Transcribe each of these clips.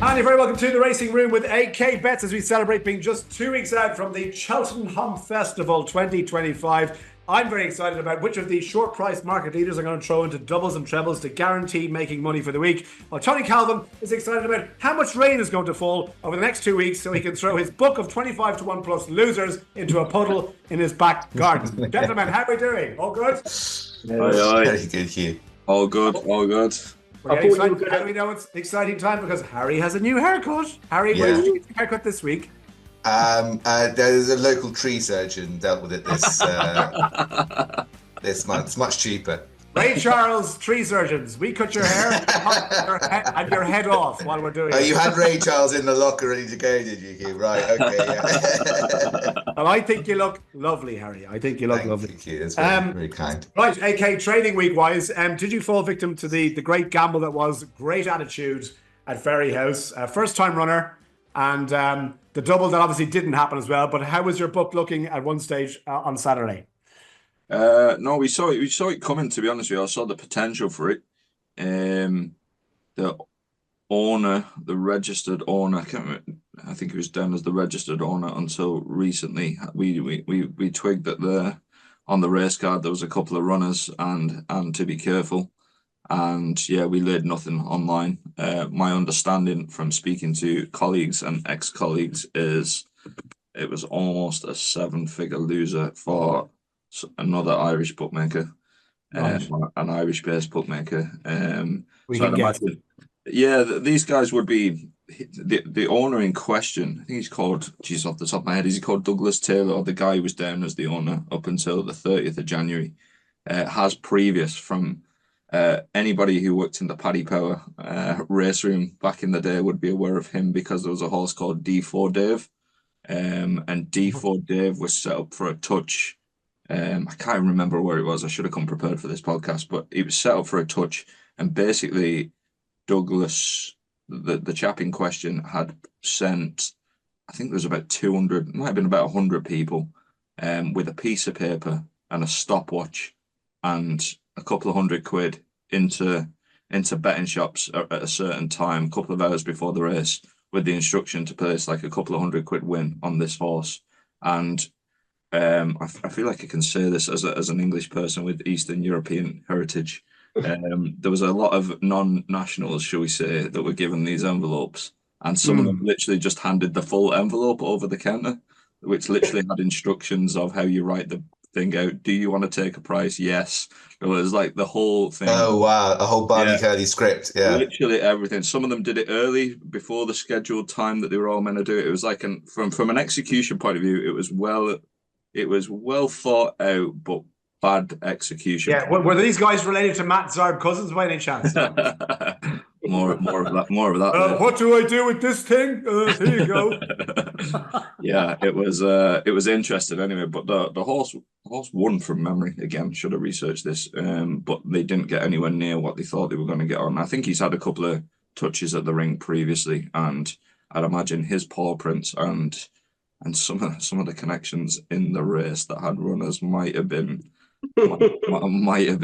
And you're very welcome to the Racing Room with AK Bets as we celebrate being just 2 weeks out from the Cheltenham Festival 2025. I'm very excited about which of these short price market leaders are going to throw into doubles and trebles to guarantee making money for the week. While Tony Calvin is excited about how much rain is going to fall over the next 2 weeks so he can throw his book of 25 to 1 plus losers into a puddle in his back garden. Gentlemen, how are we doing? All good? Very good, Hugh. All good, all good. How do we know it's an exciting time? Because Harry has a new haircut. Harry, where did you get your haircut this week? There's a local tree surgeon dealt with it this month. It's much cheaper. Ray Charles, tree surgeons. We cut your hair and your head off while we're doing it. You had Ray Charles in the locker ready to go, did you, Hugh? Right, okay, yeah. Well, I think you look lovely, Harry. I think you look lovely. Thank you. That's very, very kind. Right, AK, trading week-wise, did you fall victim to the great gamble that was great attitude at Fairyhouse? First-time runner, and the double that obviously didn't happen as well. But how was your book looking at one stage on Saturday? No, we saw it coming, to be honest with you. I saw the potential for it. The owner, the registered owner, I think it was down as the registered owner until recently. We twigged that on the race card there was a couple of runners and to be careful. And yeah, we laid nothing online. My understanding from speaking to colleagues and ex-colleagues is it was almost a 7-figure loser for another Irish bookmaker, an Irish-based bookmaker. These guys would be the owner in question. I think he's called, off the top of my head, is he called Douglas Taylor, or the guy who was down as the owner up until the 30th of January, has previous from anybody who worked in the Paddy Power race room back in the day would be aware of him because there was a horse called D4 Dave, and D4 Dave was set up for a touch. I can't remember where it was. I should have come prepared for this podcast, but it was set up for a touch, and basically Douglas, the chap in question, had sent, I think there was about 200, might have been about 100 people, with a piece of paper and a stopwatch and a couple of £100 into betting shops at a certain time, a couple of hours before the race, with the instruction to place like a couple of £100 win on this horse. And I feel like I can say this as an English person with Eastern European heritage. There was a lot of non-nationals, shall we say, that were given these envelopes, and some of them literally just handed the full envelope over the counter, which literally had instructions of how you write the thing out. Do you want to take a price? Yes. It was like the whole thing. Oh wow, a whole Barney Curly script. Yeah, literally everything. Some of them did it early before the scheduled time that they were all meant to do it. It was like from an execution point of view, it was well thought out, but bad execution. Yeah, were these guys related to Matt Zarb Cousins by any chance? more of that. What do I do with this thing? Here you go. Yeah, it was interesting anyway. But the horse won from memory again. Should have researched this, but they didn't get anywhere near what they thought they were going to get on. I think he's had a couple of touches at the ring previously, and I'd imagine his paw prints and some of the connections in the race that had runners might have been it might have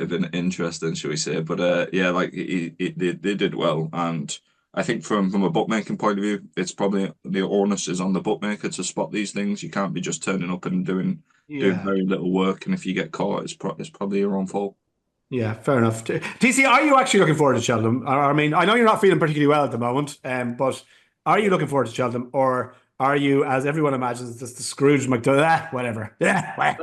been interesting, shall we say? But yeah, like they did well, and I think from a bookmaking point of view, it's probably the onus is on the bookmaker to spot these things. You can't be just turning up and doing very little work, and if you get caught, it's probably your own fault. Yeah, fair enough. TC, are you actually looking forward to Cheltenham? I mean, I know you're not feeling particularly well at the moment, but are you looking forward to Cheltenham, or are you, as everyone imagines, just the Scrooge McDuck? Whatever. Yeah.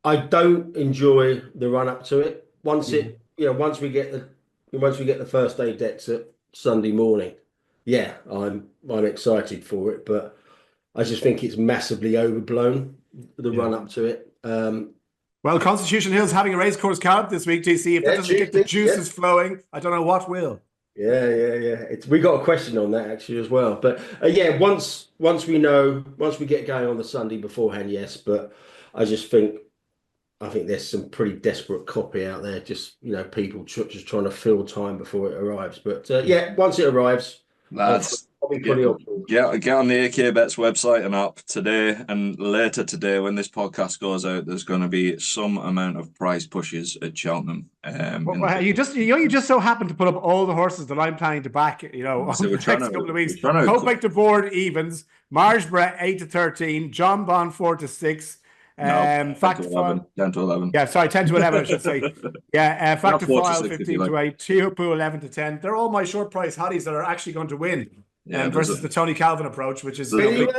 I don't enjoy the run up to it. Once we get the first day decks at Sunday morning, yeah, I'm excited for it. But I just think it's massively overblown, the run up to it. Well, Constitution Hill's having a racecourse camp this week, TC. If that doesn't get the juices flowing, I don't know what will. Yeah. We got a question on that actually as well. But once we get going on the Sunday beforehand, yes. But I think there's some pretty desperate copy out there. Just people just trying to fill time before it arrives. But once it arrives, lads, I'll be fully on board. Get on the AK Bets website and app today, and later today when this podcast goes out, there's going to be some amount of price pushes at Cheltenham. You just so happen to put up all the horses that I'm planning to back, over the next couple of weeks. Copic to board evens, Marsborough 8-13, John Bond 4-6. 10 to 11. Yeah, sorry, 10 to 11, I should say. Yeah, Factor File 15-8, Teopu 11-10. They're all my short price hotties that are actually going to win. Versus the Tony Calvin approach, which is a big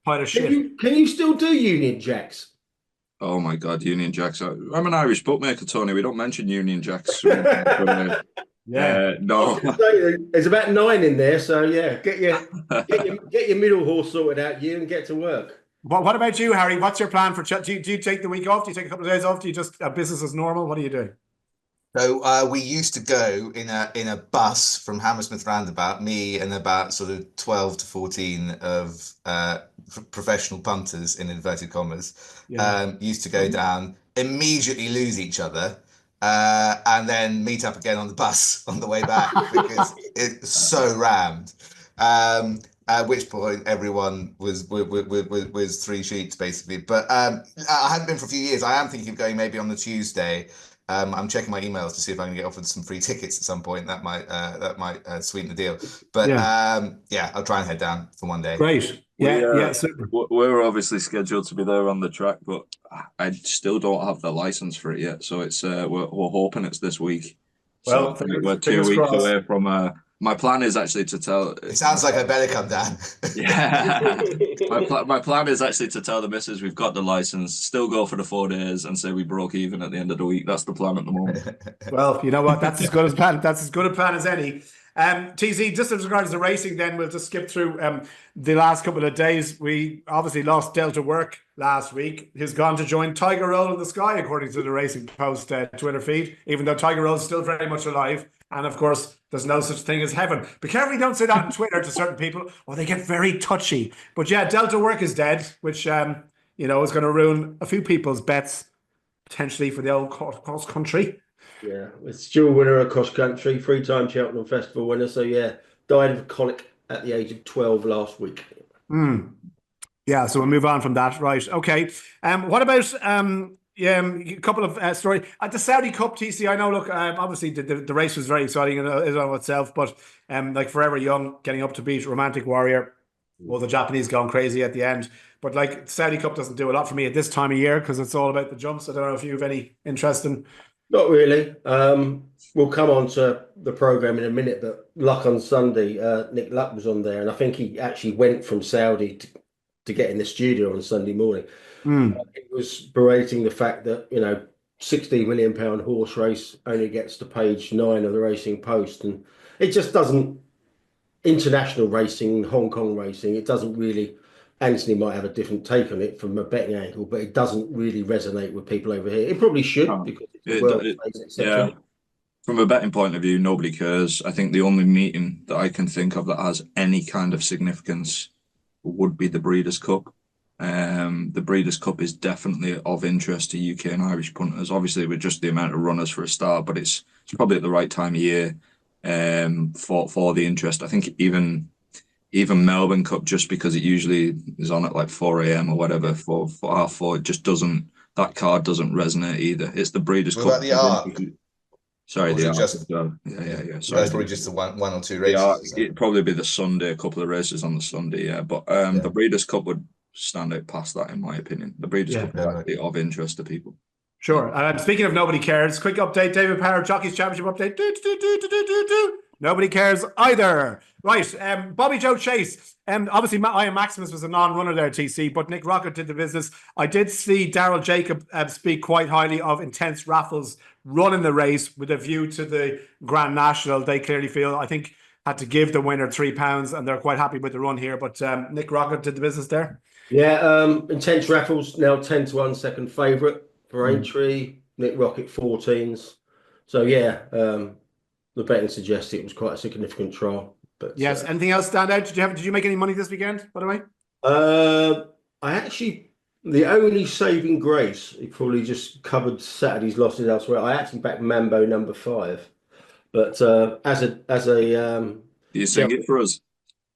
pile of shit. Can you still do Union Jacks? Oh my God, Union Jacks! I'm an Irish bookmaker, Tony. We don't mention Union Jacks. No. There's about 9 in there, so yeah, get your middle horse sorted out, you, and get to work. What about you, Harry? What's your plan for? Do you take the week off? Do you take a couple of days off? Do you just business as normal? What are you doing? So we used to go in a bus from Hammersmith Roundabout, me and about sort of 12 to 14 of professional punters in inverted commas, used to go down, immediately lose each other, and then meet up again on the bus on the way back because it's so rammed. At which point everyone was 3 sheets basically. But I haven't been for a few years. I am thinking of going maybe on the Tuesday. I'm checking my emails to see if I can get offered some free tickets at some point. That might sweeten the deal. But I'll try and head down for one day. Great. Super. We're obviously scheduled to be there on the track, but I still don't have the license for it yet. So it's we're hoping it's this week. Well, so we're 2 weeks away from. My plan is actually to tell. It sounds like I better come down. Yeah, my plan is actually to tell the missus we've got the license, still go for the 4 days, and say we broke even at the end of the week. That's the plan at the moment. Well, you know what? That's as good a plan. That's as good a plan as any. TC, just as regards to racing, then we'll just skip through the last couple of days. We obviously lost Delta Work last week. He's gone to join Tiger Roll in the Sky, according to the Racing Post Twitter feed, even though Tiger Roll is still very much alive. And of course, there's no such thing as heaven. Be careful you don't say that on Twitter to certain people, or they get very touchy. But yeah, Delta Work is dead, which, is going to ruin a few people's bets, potentially for the old cross country. Yeah, it's dual winner of cross country, 3-time Cheltenham Festival winner. So yeah, died of colic at the age of 12 last week. Yeah, so we'll move on from that. Right. Okay. What about a couple of stories at the Saudi Cup, TC? I know. Look, obviously the race was very exciting in and of itself, but like Forever Young getting up to beat Romantic Warrior, well, the Japanese gone crazy at the end. But like Saudi Cup doesn't do a lot for me at this time of year because it's all about the jumps. I don't know if you have any interest in. Not really. We'll come on to the programme in a minute, but Luck on Sunday, Nick Luck was on there, and I think he actually went from Saudi to get in the studio on Sunday morning. It was berating the fact that, £16 million horse race only gets to page 9 of the Racing Post, and it just doesn't. International racing, Hong Kong racing, it doesn't really. Anthony might have a different take on it from a betting angle, but it doesn't really resonate with people over here. It probably should because it's world race, yeah. From a betting point of view, nobody cares. I think the only meeting that I can think of that has any kind of significance would be the Breeders' Cup. The Breeders' Cup is definitely of interest to UK and Irish punters. Obviously, with just the amount of runners for a start, but it's probably at the right time of year for the interest. I think even Melbourne Cup, just because it usually is on at like 4 a.m. or whatever for half 4, it just doesn't. That card doesn't resonate either. It's the Breeders' Cup. About the Arc? Sorry, the Arc. Just, yeah. Sorry, it's probably just the one or two races. It'd probably be the Sunday, a couple of races on the Sunday, yeah. But the Breeders' Cup would stand out past that, in my opinion. The Breeders' Cup is actually of interest to people. Sure. Speaking of nobody cares, quick update, David Power, Jockeys Championship update. Nobody cares either. Right. Bobby Joe Chase. Obviously, Iron Maximus was a non-runner there, TC, but Nick Rocket did the business. I did see Daryl Jacob speak quite highly of Intense Raffles running the race with a view to the Grand National. They clearly feel, I think, had to give the winner £3, and they're quite happy with the run here. But Nick Rocket did the business there. Yeah, Intense Raffles now 10-1 second favourite for Aintree. Nick Rocket 14s. So yeah, the betting suggests it was quite a significant trial. But yes, anything else stand out? Did you make any money this weekend, by the way? I actually, the only saving grace, it probably just covered Saturday's losses elsewhere. I actually backed Mambo number 5, but as a do you sing it for us?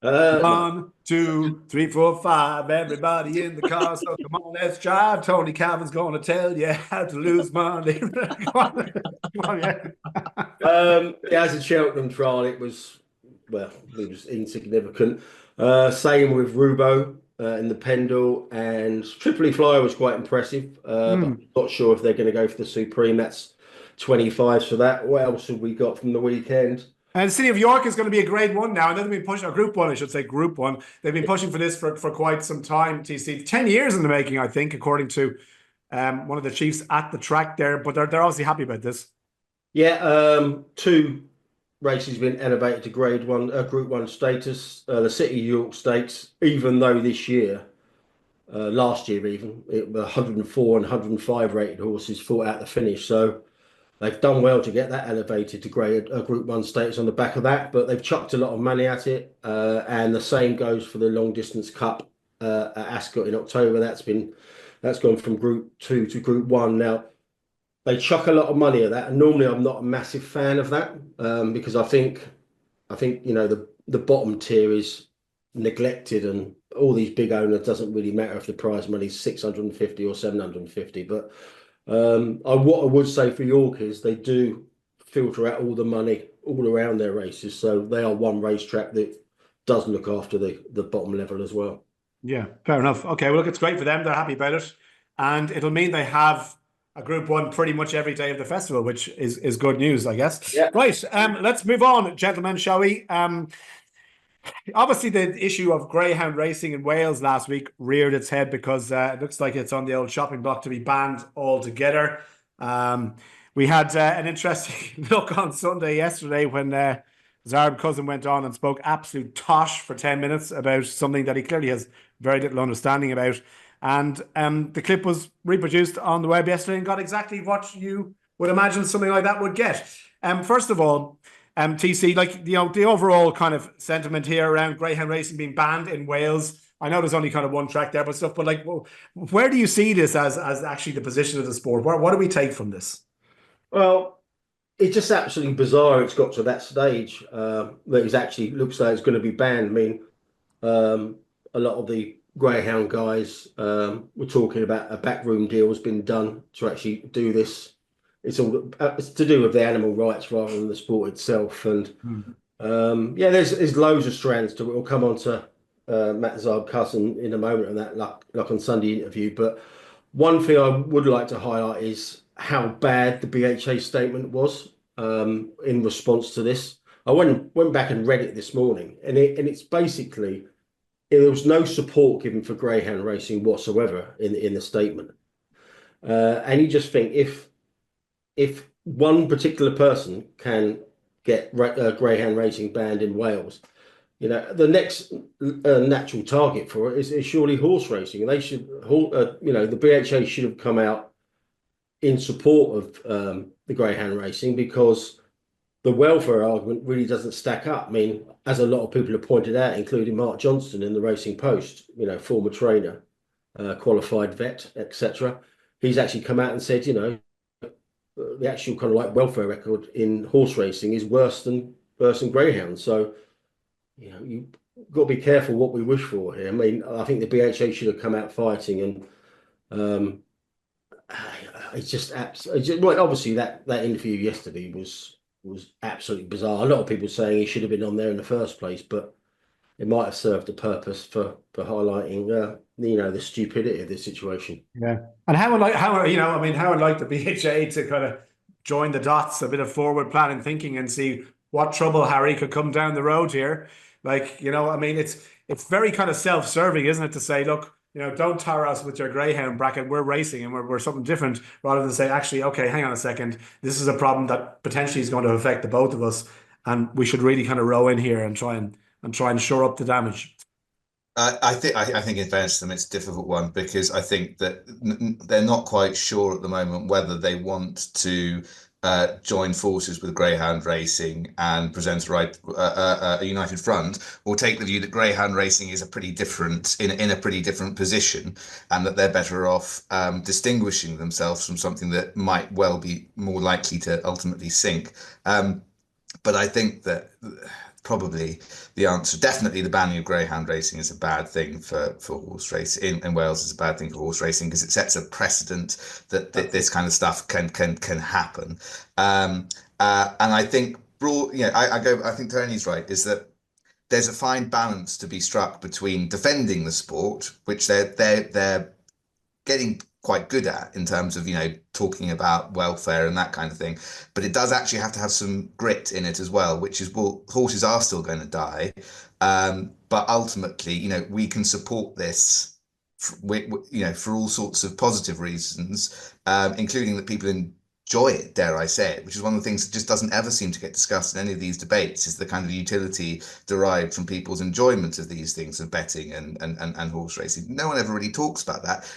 No. 1, 2, 3, 4, 5. Everybody in the car. So come on, let's drive. Tony Calvin's going to tell you how to lose money. Come on, yeah. Yeah, as a Cheltenham trial, it was insignificant. Same with Rubo in the Pendle, and Tripoli Flyer was quite impressive. But I'm not sure if they're going to go for the Supreme. That's 25 for that. What else have we got from the weekend? And the City of York is going to be a grade one now. And they've been pushing, or group one, I should say, group one. They've been pushing for this for quite some time, TC. 10 years in the making, I think, according to one of the chiefs at the track there. But they're obviously happy about this. Yeah, two races been elevated to grade one, group one status. The City of York Stakes, even though this year, last year even, it were 104 and 105 rated horses fought out the finish. So they've done well to get that elevated to grade group one status on the back of that, but they've chucked a lot of money at it. And the same goes for the long distance cup at Ascot in October. That's gone from group two to group one. Now they chuck a lot of money at that, and normally I'm not a massive fan of that because I think the bottom tier is neglected, and all these big owners doesn't really matter if the prize money is 650 or 750. But what I would say for York is they do filter out all the money all around their races, so they are one racetrack that does look after the bottom level as well. Yeah, fair enough. Okay, well, look, it's great for them. They're happy about it, and it'll mean they have a group one pretty much every day of the festival, which is good news, I guess. Yeah. Right. Let's move on, gentlemen, shall we? Obviously, the issue of Greyhound racing in Wales last week reared its head because it looks like it's on the old shopping block to be banned altogether. We had an interesting look on Sunday yesterday when Zarb Cousin went on and spoke absolute tosh for 10 minutes about something that he clearly has very little understanding about. And the clip was reproduced on the web yesterday and got exactly what you would imagine something like that would get. First of all, TC, like, the overall kind of sentiment here around Greyhound racing being banned in Wales. I know there's only kind of one track there, but like, where do you see this as actually the position of the sport? What do we take from this? Well, it's just absolutely bizarre. It's got to that stage that it actually looks like it's going to be banned. I mean, a lot of the Greyhound guys were talking about a backroom deal has been done to actually do this. It's to do with the animal rights rather than the sport itself. And there's loads of strands to it. We'll come on to Matt Zarb Cousin in a moment on that Luck on Sunday interview. But one thing I would like to highlight is how bad the BHA statement was in response to this. I went back and read it this morning, and it's basically there was no support given for Greyhound racing whatsoever in the statement. And you just think if one particular person can get Greyhound racing banned in Wales, the next natural target for it is surely horse racing. And they should, the BHA should have come out in support of the Greyhound racing, because the welfare argument really doesn't stack up. I mean, as a lot of people have pointed out, including Mark Johnston in the Racing Post, former trainer, qualified vet, etc. He's actually come out and said, the actual kind of like welfare record in horse racing is worse than Greyhound. So, you've got to be careful what we wish for here. I mean, I think the BHA should have come out fighting, and it's just absolutely. Well, obviously that interview yesterday was absolutely bizarre. A lot of people saying he should have been on there in the first place, but it might have served a purpose for highlighting the stupidity of this situation. Yeah, and how would like the BHA to kind of join the dots, a bit of forward planning thinking, and see what trouble, Harry, could come down the road here. Like, it's very kind of self-serving, isn't it, to say, look, don't tar us with your Greyhound bracket. We're racing and we're something different, rather than say, actually, okay, hang on a second. This is a problem that potentially is going to affect the both of us, and we should really kind of row in here and try and shore up the damage. I think in fairness to them, it's a difficult one, because I think that they're not quite sure at the moment whether they want to join forces with Greyhound racing and present a united front, or take the view that Greyhound racing is in a pretty different position, and that they're better off distinguishing themselves from something that might well be more likely to ultimately sink. But I think that probably the answer. Definitely the banning of greyhound racing is a bad thing for horse racing. In Wales is a bad thing for horse racing because it sets a precedent that this kind of stuff can happen. And I think I think Tony's right, is that there's a fine balance to be struck between defending the sport, which they're getting quite good at in terms of, talking about welfare and that kind of thing. But it does actually have to have some grit in it as well, which is, well, horses are still going to die. But ultimately, we can support this, for all sorts of positive reasons, including that people enjoy it, dare I say it, which is one of the things that just doesn't ever seem to get discussed in any of these debates, is the kind of utility derived from people's enjoyment of these things, of betting and horse racing. No one ever really talks about that.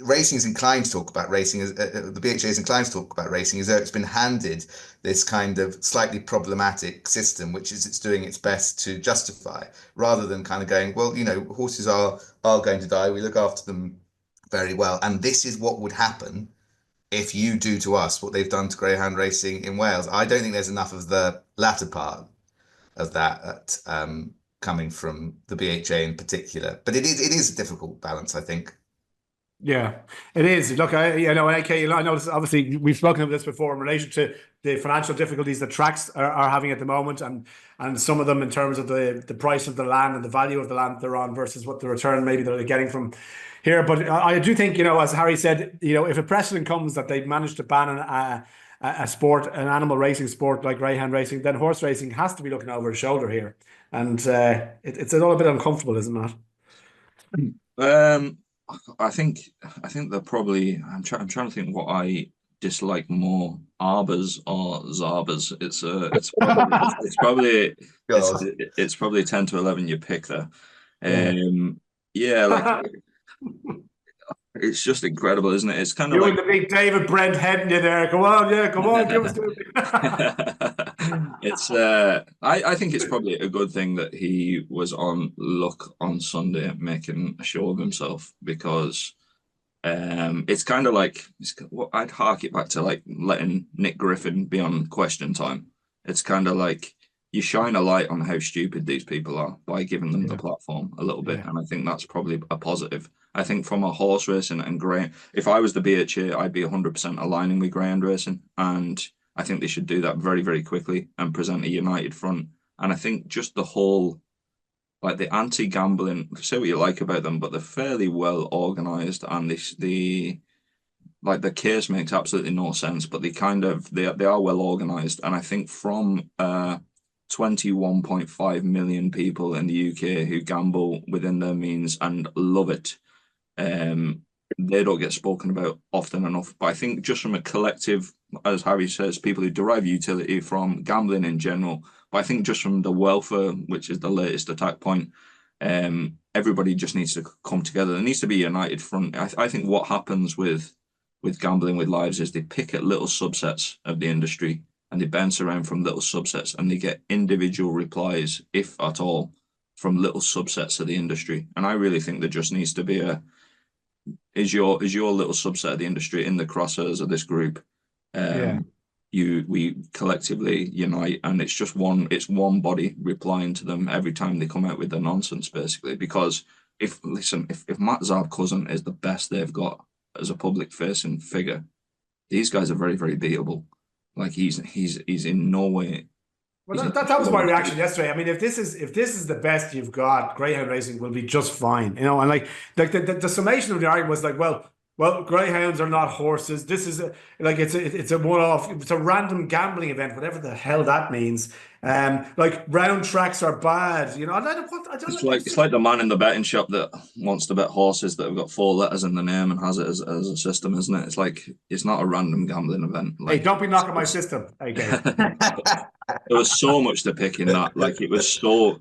Racing is inclined to talk about racing, the BHA is inclined to talk about racing as though it's been handed this kind of slightly problematic system, which is it's doing its best to justify, rather than kind of going, well, horses are going to die. We look after them very well, and this is what would happen if you do to us what they've done to greyhound racing in Wales. I don't think there's enough of the latter part of that coming from the BHA in particular, but it is a difficult balance, I think. Yeah, it is. Look, I know this, obviously we've spoken about this before in relation to the financial difficulties that tracks are having at the moment, and some of them in terms of the price of the land and the value of the land they're on versus what the return maybe they're getting from here. But I do think, as Harry said, if a precedent comes that they've managed to ban a sport, an animal racing sport like greyhound racing, then horse racing has to be looking over its shoulder here, and it's all a bit uncomfortable, isn't it? I think they're probably. I'm trying to think what I dislike more, arbors or zarbers. It's probably 10 to 11. You pick there. Yeah, it's just incredible, isn't it? It's kind of you like and the big David Brent heading you there. Come on, give us it's I think it's probably a good thing that he was on luck on Sunday, making a show of himself, because it's kind of like I'd hark it back to like letting Nick Griffin be on Question Time. It's kind of like you shine a light on how stupid these people are by giving them the platform a little bit, and I think that's probably a positive. I think from a horse racing and grey, if I was the BHA, I'd be 100% aligning with greyhound racing, and I think they should do that very, very quickly and present a united front. And I think just the whole, like the anti-gambling, say what you like about them, but they're fairly well organized, and the case makes absolutely no sense, but they are well organized. And I think from 21.5 million people in the UK who gamble within their means and love it, they don't get spoken about often enough. But I think just from a collective, as Harry says, people who derive utility from gambling in general, but I think just from the welfare, which is the latest attack point, everybody just needs to come together. There needs to be a united front. I think what happens with gambling with lives is they pick at little subsets of the industry and they bounce around from little subsets, and they get individual replies, if at all, from little subsets of the industry. And I really think there just needs to be is your little subset of the industry in the crosshairs of this group. We collectively unite, and it's one body replying to them every time they come out with their nonsense, basically. Because if Matt Zarb-Cousin is the best they've got as a public facing figure, these guys are very, very beatable. Like he's in no way. Well, that was my reaction yesterday. I mean, if this is the best you've got, greyhound racing will be just fine, and like the summation of the argument was like, well, greyhounds are not horses. This is it's a one-off. It's a random gambling event, whatever the hell that means. Like round tracks are bad. It's like the man in the betting shop that wants to bet horses that have got 4 letters in the name and has it as a system, isn't it? It's like it's not a random gambling event. Like, hey, don't be knocking my system. Okay. There was so much to pick in that. Like it was so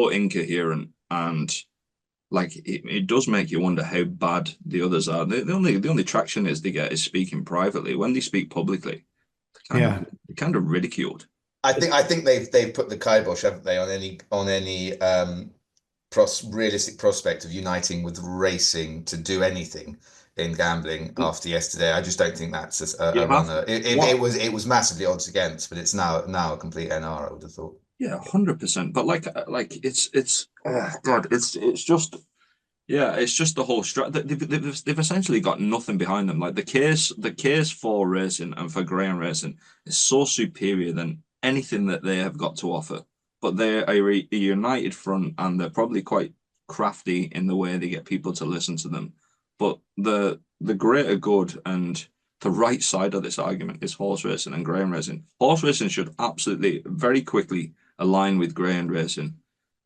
incoherent, and like it does make you wonder how bad the others are. The only traction they get is speaking privately. When they speak publicly, they're kind of ridiculed. I think they've put the kibosh, haven't they, on any realistic prospect of uniting with racing to do anything in gambling after yesterday. I just don't think that's a runner. It was massively odds against, but it's now a complete NR, I would have thought. Yeah, 100%. But like it's God, it's just. Yeah, it's just the whole they've essentially got nothing behind them. Like the case for racing and for Greyhound racing is so superior than anything that they have got to offer. But they're a united front, and they're probably quite crafty in the way they get people to listen to them. But the greater good and the right side of this argument is horse racing and greyhound racing. Horse racing should absolutely very quickly align with greyhound racing,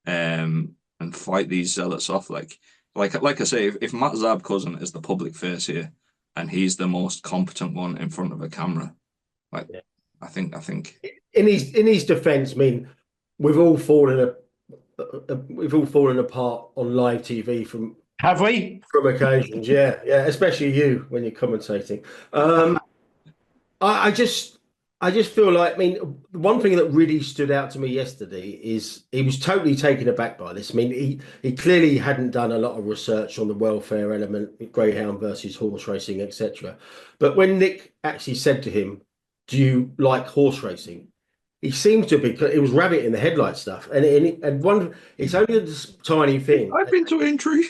and fight these zealots off. Like I say, if Matt Zabkusin is the public face here, and he's the most competent one in front of a camera, Yeah. I think In his defence, I mean, we've all fallen apart on live TV from Have we? occasions. Yeah, especially you when you're commentating. I just feel like, I mean, one thing that really stood out to me yesterday is he was totally taken aback by this. I mean, he clearly hadn't done a lot of research on the welfare element, greyhound versus horse racing, etc. But when Nick actually said to him, "Do you like horse racing?" he seems to be. It was rabbit in the headlight stuff, and it's only a tiny thing. I've been to Aintree.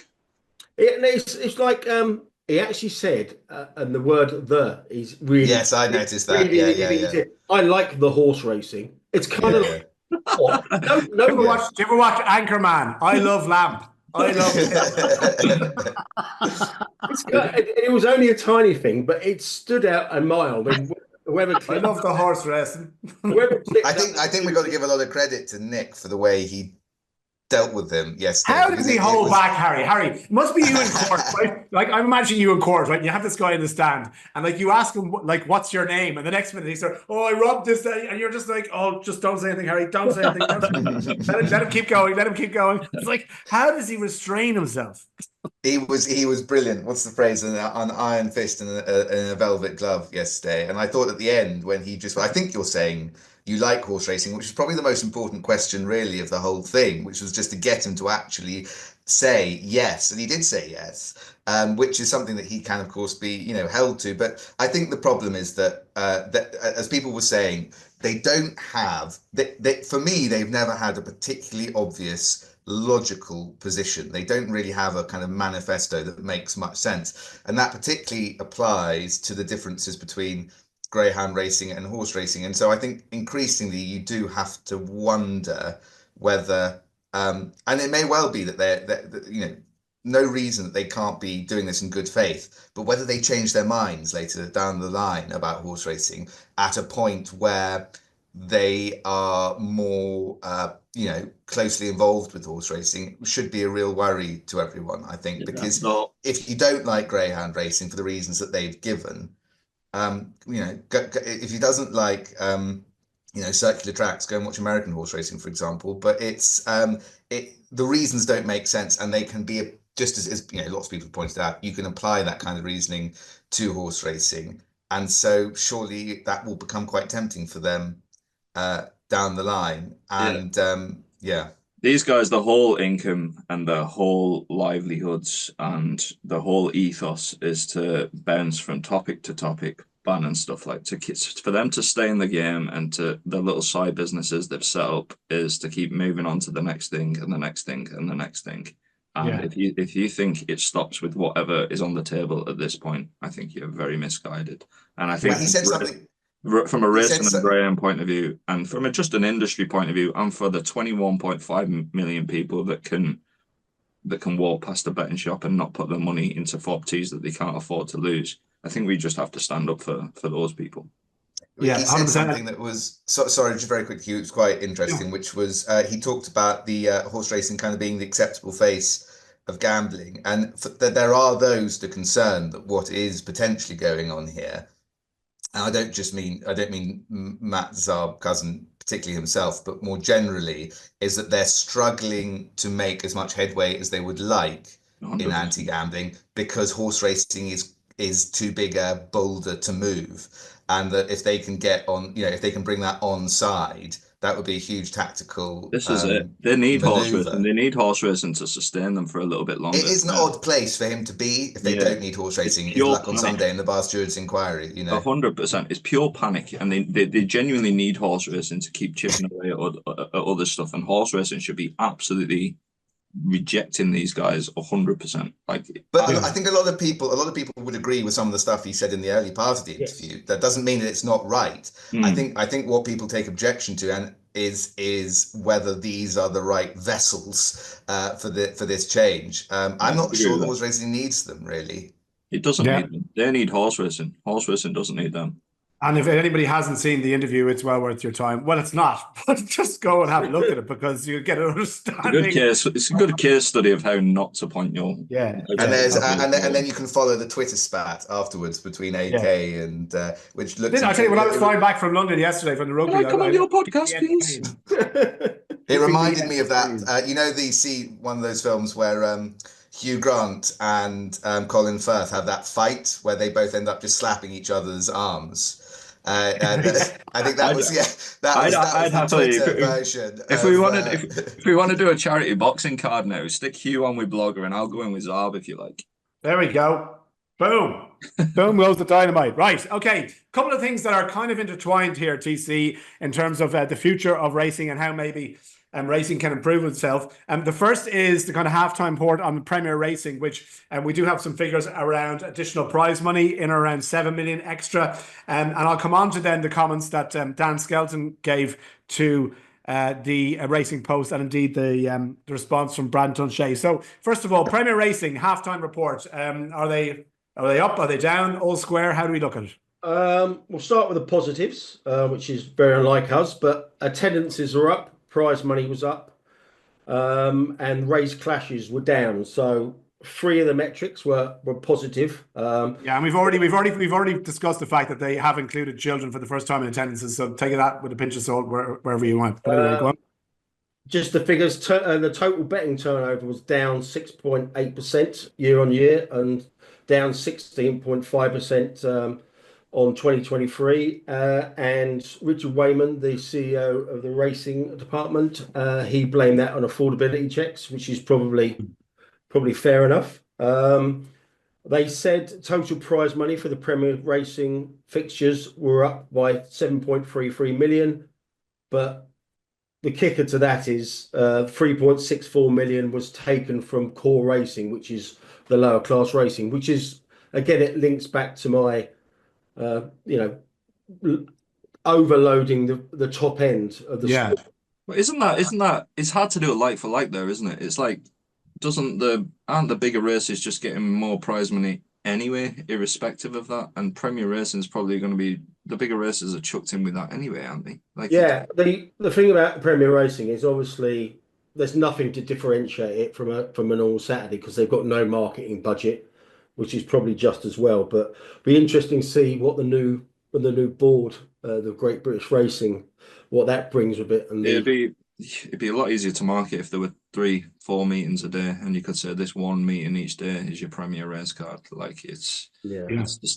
It's like he actually said, and the word "the" is really. Yes, I noticed that. Really, Yeah. I like the horse racing. It's kind of like, what? No, Do you ever watch Anchorman? I love lamp. I love it was only a tiny thing, but it stood out a mile. I mean, I love the horse racing. I think we've got to give a lot of credit to Nick for the way he dealt with them yesterday. How did he hold back Harry? Harry, it must be you in court, right? Like, I'm imagining you in court, right? You have this guy in the stand, and like you ask him, like, what's your name? And the next minute he's like, "Oh, I robbed this," and you're just like, "Oh, just don't say anything, Harry. Don't say anything. Let him keep going. Let him keep going." It's like, how does he restrain himself? He was brilliant. What's the phrase? An iron fist and a velvet glove yesterday. And I thought at the end when he just, I think you're saying you like horse racing, which is probably the most important question really of the whole thing, which was just to get him to actually say yes. And he did say yes, which is something that he can, of course, be, held to. But I think the problem is that, as people were saying, they don't have, for me, they've never had a particularly obvious logical position. They don't really have a kind of manifesto that makes much sense. And that particularly applies to the differences between greyhound racing and horse racing. And so I think increasingly you do have to wonder whether, and it may well be that they're no reason that they can't be doing this in good faith, but whether they change their minds later down the line about horse racing at a point where they are more, closely involved with horse racing should be a real worry to everyone, I think, because if you don't like greyhound racing for the reasons that they've given, if he doesn't like, circular tracks, go and watch American horse racing, for example. But the reasons don't make sense, and they can be just as lots of people pointed out. You can apply that kind of reasoning to horse racing, and so surely that will become quite tempting for them down the line. And these guys, the whole income and the whole livelihoods and the whole ethos is to bounce from topic to topic, ban and stuff like for them to stay in the game, and to the little side businesses they've set up is to keep moving on to the next thing and the next thing and the next thing. And if you think it stops with whatever is on the table at this point, I think you're very misguided. And I think he said something from a racing and greyhound point of view, and from just an industry point of view, and for the 21.5 million people that can walk past a betting shop and not put their money into FOBTs that they can't afford to lose, I think we just have to stand up for those people. Yeah, he said something that was sorry, just very quickly. It was quite interesting, which was he talked about the horse racing kind of being the acceptable face of gambling, and that there are those to concern that what is potentially going on here. And I don't mean Matt Zabkusin particularly himself, but more generally, is that they're struggling to make as much headway as they would like 100%. In anti-gambling because horse racing is too big a boulder to move. and that if they can get on, if they can bring that on side, that would be a huge tactical This is it. They need horse maneuver. racing. They need horse racing to sustain them for a little bit longer. It is an odd place for him to be if they don't need horse racing. Is luck on Sunday in the bar steward's inquiry, 100%. It's pure panic, and they genuinely need horse racing to keep chipping away at other stuff. And horse racing should be absolutely rejecting these guys 100%. But I think a lot of people would agree with some of the stuff he said in the early part of the interview. That doesn't mean that it's not right. I think what people take objection to and is whether these are the right vessels for this change. I'm not sure horse racing needs them, really. It doesn't need them. They need horse racing. Horse racing doesn't need them. And if anybody hasn't seen the interview, it's well worth your time. Well, it's not, but just go and have a look at it because you get an understanding. It's a good case study of how not to point your and then you can follow the Twitter spat afterwards between AK and which looks. I tell you, when I was flying back from London yesterday from the rugby, come on your podcast, please. It reminded me of that. One of those films where Hugh Grant and Colin Firth have that fight where they both end up just slapping each other's arms. I think that was the Twitter version. If we want to do a charity boxing card now, stick Hugh on with Blogger and I'll go in with Zarb if you like. There we go. Boom. Boom goes the dynamite. Right. Okay. Couple of things that are kind of intertwined here, TC, in terms of the future of racing and how maybe racing can improve itself. The first is the kind of halftime report on the Premier Racing, which we do have some figures around additional prize money in around 7 million extra. And I'll come on to then the comments that Dan Skelton gave to the Racing Post and indeed the response from Brad O'Shea. So first of all, Premier Racing halftime report. Are they up? Are they down? All square? How do we look at it? We'll start with the positives, which is very unlike us, but attendances are up. Prize money was up, and race clashes were down. So 3 of the metrics were positive. And we've already discussed the fact that they have included children for the first time in attendances. So take that with a pinch of salt wherever you want. Anyway, go on. Just the figures. The total betting turnover was down 6.8% year on year, and down 16.5%. On 2023, and Richard Wayman, the CEO of the racing department, he blamed that on affordability checks, which is probably fair enough. They said total prize money for the Premier Racing fixtures were up by 7.33 million, but the kicker to that is 3.64 million was taken from core racing, which is the lower class racing, which is, again, it links back to my overloading the top end of the sport. Well, isn't that it's hard to do it like for like though, isn't it? It's like aren't the bigger races just getting more prize money anyway, irrespective of that? And Premier Racing is probably going to be the bigger races are chucked in with that anyway, aren't they? The thing about Premier Racing is obviously there's nothing to differentiate it from a normal Saturday because they've got no marketing budget, which is probably just as well. But be interesting to see what the new board, the Great British Racing, what that brings with it. And it'd be a lot easier to market if there were 3-4 meetings a day, and you could say this one meeting each day is your Premier race card. It's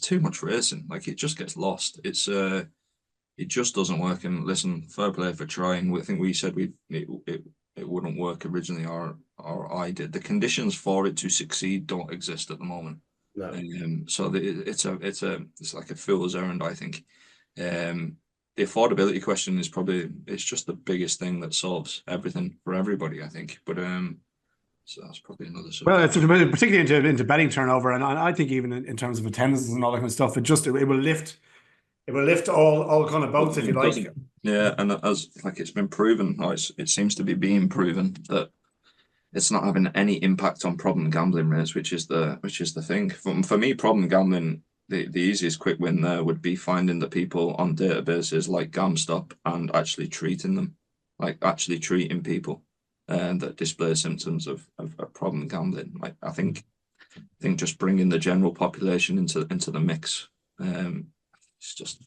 too much racing. It just gets lost. It just doesn't work. And listen, fair play for trying. I think we said it wouldn't work originally, or I did. The conditions for it to succeed don't exist at the moment. No. So it's like a fool's errand, I think. The affordability question is it's just the biggest thing that solves everything for everybody, I think. But so that's probably another subject. Well, it's particularly into betting turnover, and I think even in terms of attendances and all that kind of stuff, it will lift all kind of boats, if you like. Yeah, and as it's been proven, it seems to be being proven that it's not having any impact on problem gambling rates, which is the thing. For me, problem gambling, the easiest quick win there would be finding the people on databases like GamStop and actually treating them, actually treating people that display symptoms of problem gambling. I think just bringing the general population into the mix. It's just,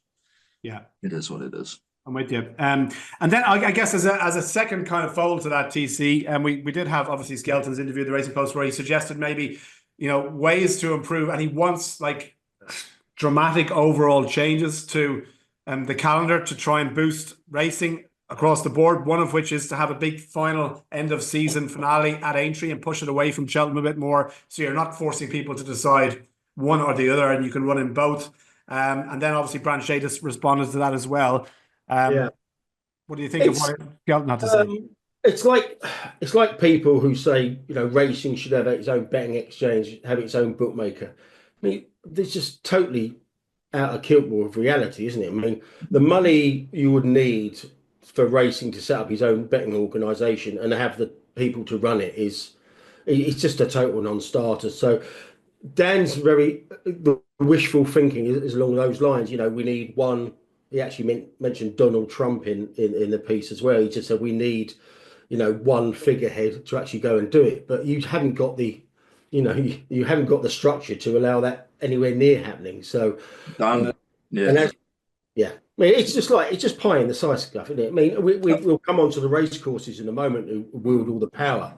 it is what it is. I'm with you. And then I guess as a second kind of fold to that, TC, and we did have obviously Skelton's interview at the Racing Post where he suggested maybe, ways to improve, and he wants dramatic overall changes to the calendar to try and boost racing across the board. One of which is to have a big final end of season finale at Aintree and push it away from Cheltenham a bit more, so you're not forcing people to decide one or the other, and you can run in both. And then obviously Branchet just responded to that as well. Yeah. What do you think of what Skelton had to say? It's like people who say, racing should have its own betting exchange, have its own bookmaker. I mean, this just totally out of kilter with reality, isn't it? I mean, the money you would need for racing to set up his own betting organisation and have the people to run it's just a total non-starter. So Dan's very wishful thinking is along those lines. We need one. He actually mentioned Donald Trump in the piece as well. He just said we need, one figurehead to actually go and do it. But you haven't got the, you haven't got the structure to allow that anywhere near happening. So, Dan, yeah, and yeah. I mean, it's just pie in the sky stuff, isn't it? I mean, we'll come on to the race courses in a moment who wield all the power.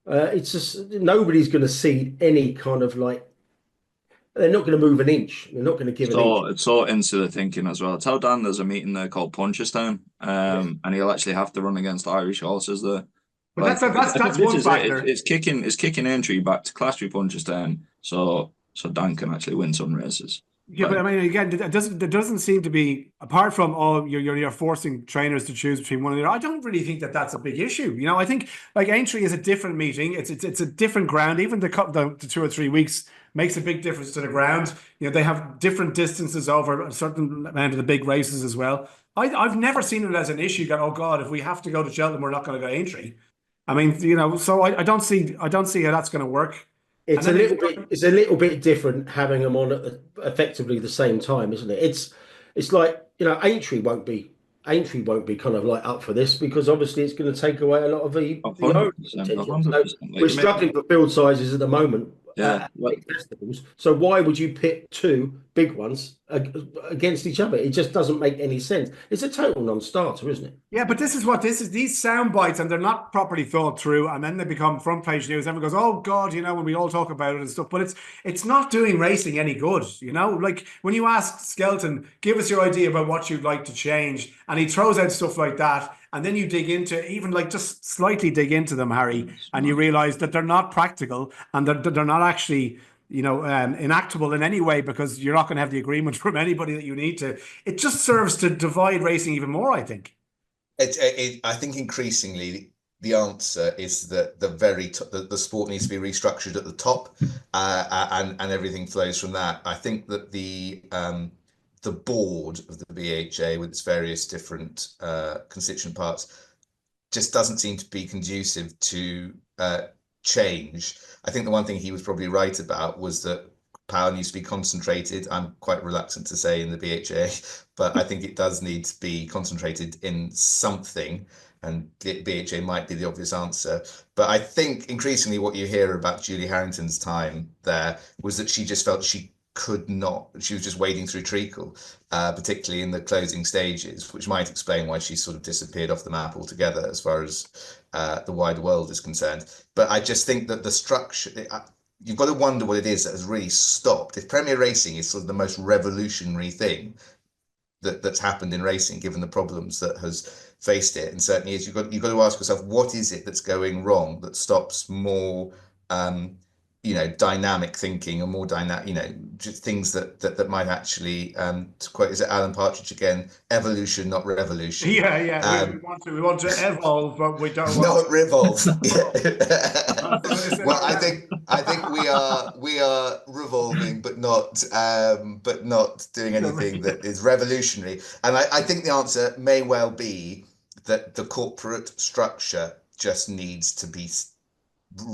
It's just nobody's going to see any kind of they're not going to move an inch. They're not going to give an inch. It's so insular thinking as well. Tell Dan there's a meeting there called Punchestown, and he'll actually have to run against Irish horses there. But that's one factor. It's kicking Aintree back to Class 3 Punchestown, so Dan can actually win some races. Yeah, but I mean, again, there doesn't seem to be, apart from you're forcing trainers to choose between one or the other. I don't really think that that's a big issue. I think Aintree is a different meeting. It's a different ground. Even the 2 or 3 weeks makes a big difference to the ground. They have different distances over a certain amount of the big races as well. I've never seen it as an issue. Go, oh God, if we have to go to Cheltenham, we're not going to go Aintree. I mean, so I don't see how that's going to work. It's a little bit different having them on at effectively the same time, isn't it? It's like Aintree won't be kind of up for this because obviously it's going to take away a lot of the attention. So we're struggling for field sizes at the moment. Festivals. So why would you pit two big ones against each other? It just doesn't make any sense. It's a total non-starter, isn't it? Yeah, but this is these sound bites, and they're not properly thought through, and then they become front page news. Everyone goes, "Oh God," when we all talk about it and stuff. But it's not doing racing any good. Like when you ask Skelton, "Give us your idea about what you'd like to change," and he throws out stuff like that. And then you dig into, even just slightly dig into them, Harry, and you realize that they're not practical and they're not actually, enactable in any way because you're not going to have the agreement from anybody that you need to. It just serves to divide racing even more, I think. I think increasingly the answer is that the sport needs to be restructured at the top, and everything flows from that. I think that the board of the BHA with its various different constituent parts just doesn't seem to be conducive to change. I think the one thing he was probably right about was that power needs to be concentrated. I'm quite reluctant to say in the BHA, but I think it does need to be concentrated in something, and BHA might be the obvious answer. But I think increasingly what you hear about Julie Harrington's time there was that she just felt she was just wading through treacle, particularly in the closing stages, which might explain why she sort of disappeared off the map altogether as far as the wider world is concerned. But I just think that the structure, you've got to wonder what it is that has really stopped. If Premier Racing is sort of the most revolutionary thing that's happened in racing, given the problems that has faced it, and certainly is, you've got to ask yourself, what is it that's going wrong that stops more dynamic thinking, or more dynamic, just things that might actually, to quote, is it Alan Partridge again? Evolution, not revolution. Yeah. We want to evolve, but we don't want not revolve. Well, I think we are revolving, but not doing anything that is revolutionary. And I think the answer may well be that the corporate structure just needs to be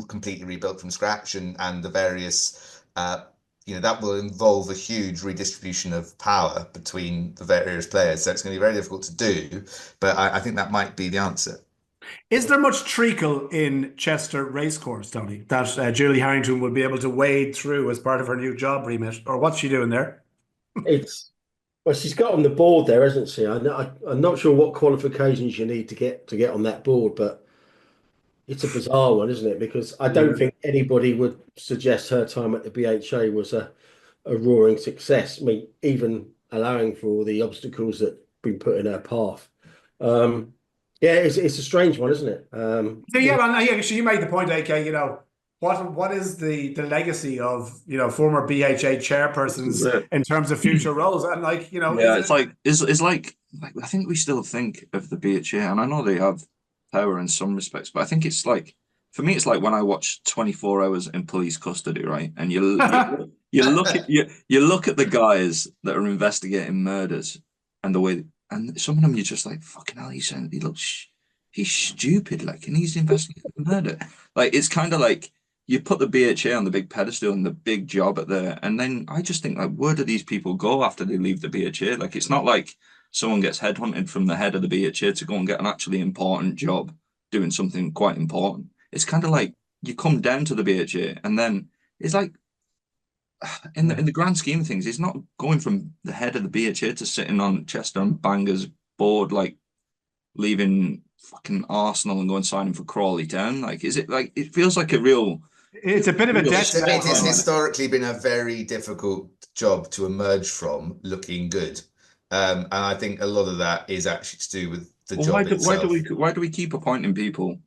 completely rebuilt from scratch, and the various that will involve a huge redistribution of power between the various players, so it's going to be very difficult to do, but I think that might be the answer. Is there much treacle in Chester Racecourse, Tony, that Julie Harrington would be able to wade through as part of her new job remit, or what's she doing there? Well, she's got on the board there, hasn't she? I'm not sure what qualifications you need to get on that board, but it's a bizarre one, isn't it? Because I don't think anybody would suggest her time at the BHA was a a roaring success. I mean, even allowing for all the obstacles that have been put in her path. Yeah, it's a strange one, isn't it? So yeah, well, yeah, so you made the point, AK. What is the legacy of former BHA chairpersons in terms of future roles? And yeah, it's like I think we still think of the BHA, and I know they have power in some respects, but I think it's like, for me, it's like when I watch 24 Hours in Police Custody, right? And you look at you look at the guys that are investigating murders and the way, and some of them you're just like, fucking hell, he's stupid, like, and he's investigating murder. Like, it's kind of like you put the BHA on the big pedestal and the big job at there, and then I just think, like, where do these people go after they leave the BHA? Like, it's not like someone gets headhunted from the head of the BHA to go and get an actually important job doing something quite important. It's kind of like you come down to the BHA, and then it's like, in the grand scheme of things, it's not going from the head of the BHA to sitting on Chester and Banger's board, like leaving fucking Arsenal and going signing for Crawley Town. Like, is it like, it feels like a real. It's a bit of a death. It has historically been a very difficult job to emerge from looking good, and I think a lot of that is actually to do with the job itself. Why do we keep appointing people,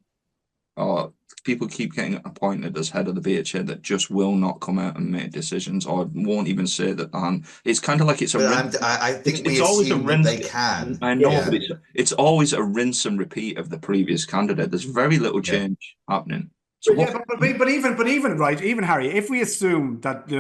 or people keep getting appointed as head of the BHA that just will not come out and make decisions, or won't even say that? And it's kind of like it's a. I think it's always a rinse. They can. I know, but it's always a rinse and repeat of the previous candidate. There's very little change happening. So but even right, even Harry, if we assume that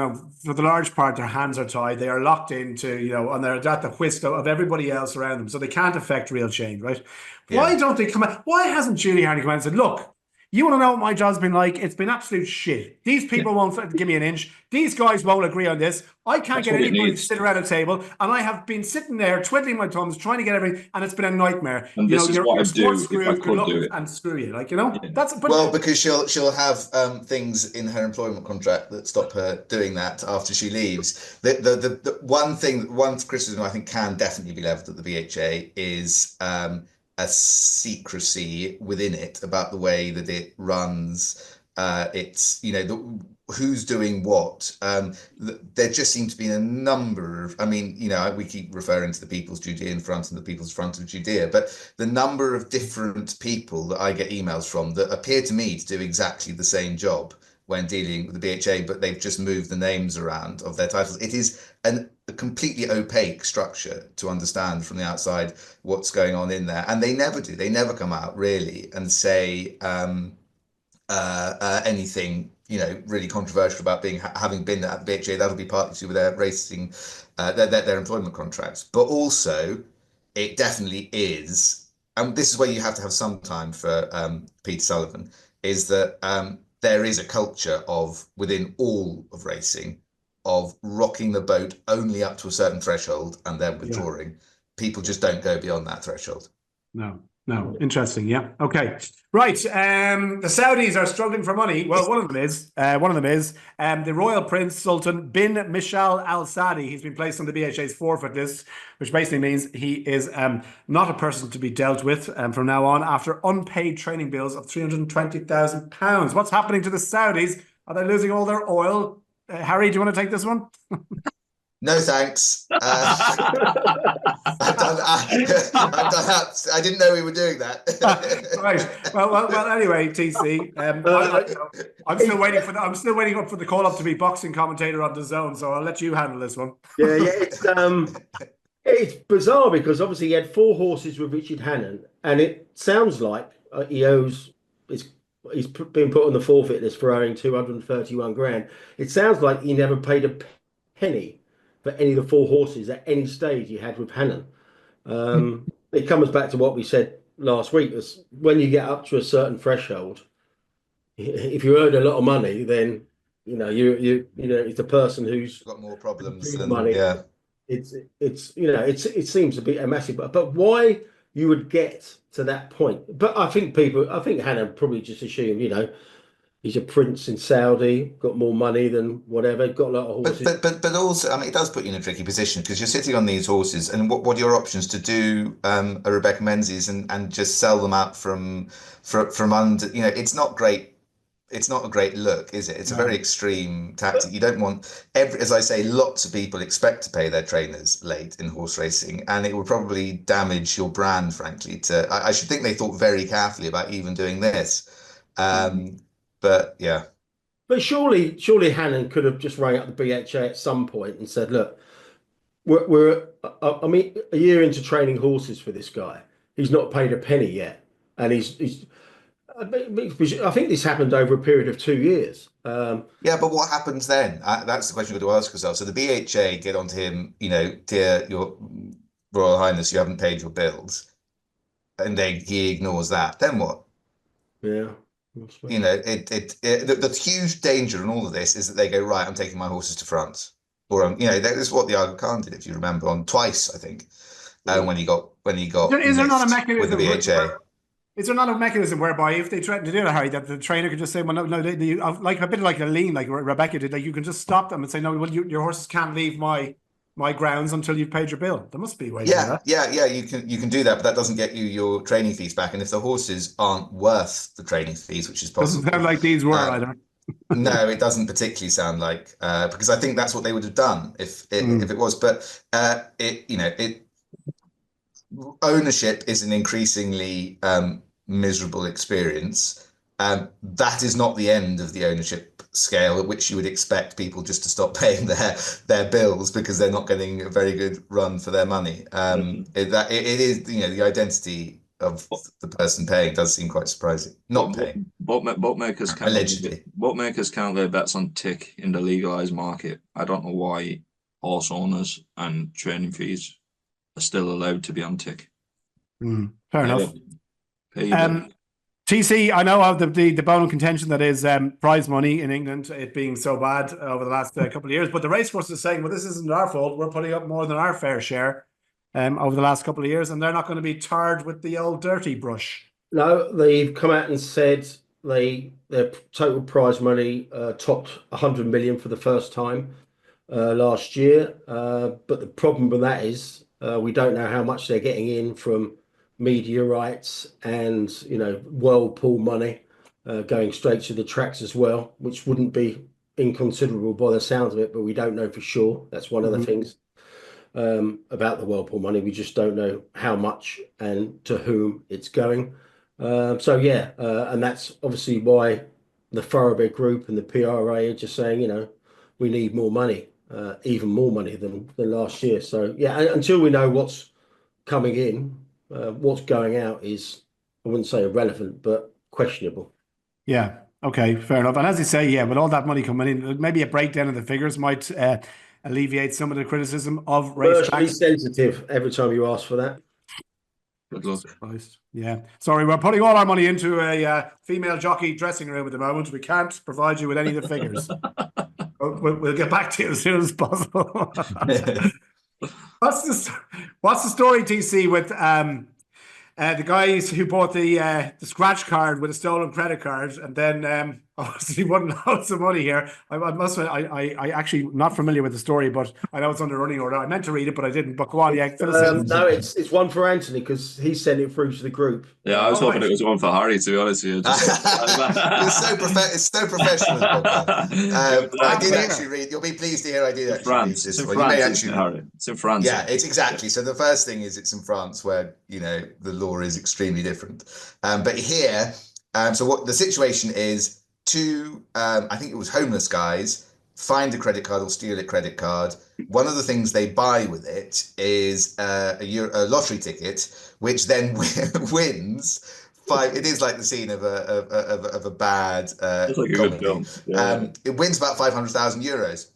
for the large part their hands are tied, they are locked into and they're at the whisk of everybody else around them, so they can't affect real change, right? Why don't they come out? Why hasn't Julie Harney come out and said, look, you want to know what my job's been like? It's been absolute shit. These people won't give me an inch. These guys won't agree on this. I can't get anybody to sit around a table, and I have been sitting there twiddling my thumbs trying to get everything, and it's been a nightmare. And this is what I'd do if I could do it. And screw you, because she'll have things in her employment contract that stop her doing that after she leaves. The one criticism I think can definitely be leveled at the BHA is a secrecy within it about the way that it runs. It's who's doing what. There just seem to be a number of, we keep referring to the People's Judean Front and the People's Front of Judea, but the number of different people that I get emails from that appear to me to do exactly the same job when dealing with the BHA, but they've just moved the names around of their titles. It is a completely opaque structure to understand from the outside what's going on in there. And they never do. They never come out really and say anything, really controversial about having been at the BHA. That'll be partly to do with their racing, their employment contracts. But also, it definitely is, and this is where you have to have some time for Peter Sullivan, is that there is a culture within all of racing of rocking the boat only up to a certain threshold and then withdrawing. People just don't go beyond that threshold. No. Interesting. Yeah. Okay. Right. The Saudis are struggling for money. Well, one of them is the Royal Prince Sultan bin Mishal Al Saadi. He's been placed on the BHA's forfeit list, which basically means he is not a person to be dealt with from now on after unpaid training bills of £320,000. What's happening to the Saudis? Are they losing all their oil? Harry, do you want to take this one? No, thanks. I've done that. I didn't know we were doing that. Right. Well. Anyway, TC, I'm still waiting for the call up to be boxing commentator on DAZN. So I'll let you handle this one. Yeah. It's bizarre because obviously he had 4 horses with Richard Hannon, and it sounds like he's been put on the forfeit list for owing 231 grand. It sounds like he never paid a penny for any of the 4 horses at any stage he had with Hannon. It comes back to what we said last week: is when you get up to a certain threshold, if you earn a lot of money, then it's the person who's got more problems than money. Yeah, it seems to be a massive. But why you would get to that point? But I think Hannon probably just assumed, he's a prince in Saudi, got more money than whatever, got a lot of horses. But also, it does put you in a tricky position because you're sitting on these horses, and what are your options to do a Rebecca Menzies and just sell them out from under? It's not great it's not a great look, is it? It's a No. very extreme tactic. You don't want as I say, lots of people expect to pay their trainers late in horse racing, and it would probably damage your brand, frankly. I should think they thought very carefully about even doing this. But yeah. But surely Hannon could have just rang up the BHA at some point and said, look, I mean, a year into training horses for this guy. He's not paid a penny yet. And I think this happened over a period of 2 years. Yeah, but what happens then? That's the question you've got to ask yourself. So the BHA get onto him, dear, your Royal Highness, you haven't paid your bills, and he ignores that. Then what? Yeah. The huge danger in all of this is that they go, right, I'm taking my horses to France, or that is what the Aga Khan did, if you remember, on twice, I think, when he got Is there not a missed with the mechanism? BHA. Is there not a mechanism whereby if they threaten to do that, Harry, that the trainer could just say, well, no, like a bit like a lean, like Rebecca did, like you can just stop them and say, no, well, your horses can't leave my grounds until you've paid your bill. There must be a way to do that. Yeah, you can do that, but that doesn't get you your training fees back. And if the horses aren't worth the training fees, which is possible, doesn't sound like these were either. No, it doesn't particularly sound like because I think that's what they would have done if it was. But ownership is an increasingly miserable experience. That is not the end of the ownership scale at which you would expect people just to stop paying their bills because they're not getting a very good run for their money. It is, the identity of the person paying does seem quite surprising. Not paying. Bookmakers can't allegedly. Bookmakers can't lay bets on tick in the legalized market. I don't know why horse owners and training fees are still allowed to be on tick. Fair enough. Pay TC, I know of the bone of contention that is prize money in England, it being so bad over the last couple of years. But the Racecourse is saying, well, this isn't our fault. We're putting up more than our fair share over the last couple of years, and they're not going to be tarred with the old dirty brush. No, they've come out and said their total prize money topped 100 million for the first time last year. But the problem with that is we don't know how much they're getting in from media rights and whirlpool money going straight to the tracks as well, which wouldn't be inconsiderable by the sound of it, but we don't know for sure. That's one of the things about the whirlpool money. We just don't know how much and to whom it's going. And that's obviously why the Thoroughbred Group and the PRA are just saying, we need more money, even more money than last year. So yeah, until we know what's coming in, what's going out is, I wouldn't say irrelevant, but questionable. Yeah. Okay. Fair enough. And as you say, with all that money coming in, maybe a breakdown of the figures might alleviate some of the criticism of racetracks. Sensitive every time you ask for that. Good luck. Yeah. Sorry, we're putting all our money into a female jockey dressing room at the moment. We can't provide you with any of the figures. We'll get back to you as soon as possible. What's the story, TC, with the guys who bought the scratch card with a stolen credit card and then obviously won loads of money here? I actually not familiar with the story, but I know it's under running order. I meant to read it, but I didn't. But go on, yeah. No, it's one for Anthony because he sent it through to the group. Yeah, I was hoping it was one for Harry, to be honest with you. It's so professional. I did actually read. You'll be pleased to hear I did actually read this one. You may actually, Harry. It's in France. Yeah, it's exactly. So the first thing is it's in France where the law is extremely different. But here, so what the situation is? Two, I think it was homeless guys, find a credit card or steal a credit card. One of the things they buy with it is a lottery ticket, which then wins. It is like the scene of a bad it's like comedy. A good film. Yeah. It wins about 500,000 euros.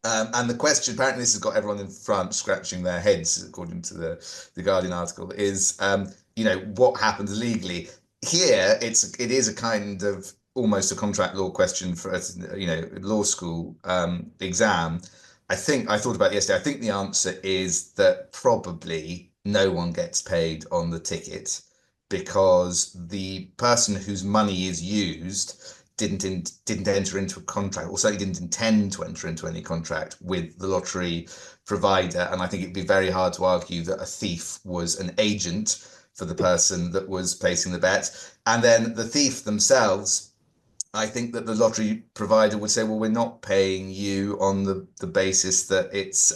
And the question, apparently this has got everyone in France scratching their heads, according to the Guardian article, is what happens legally. Here, it is a kind of almost a contract law question for law school exam. I thought about it yesterday. I think the answer is that probably no one gets paid on the ticket because the person whose money is used didn't enter into a contract, or certainly didn't intend to enter into any contract with the lottery provider. And I think it'd be very hard to argue that a thief was an agent for the person that was placing the bet. And then the thief themselves I think that the lottery provider would say, well, we're not paying you on the basis that it's,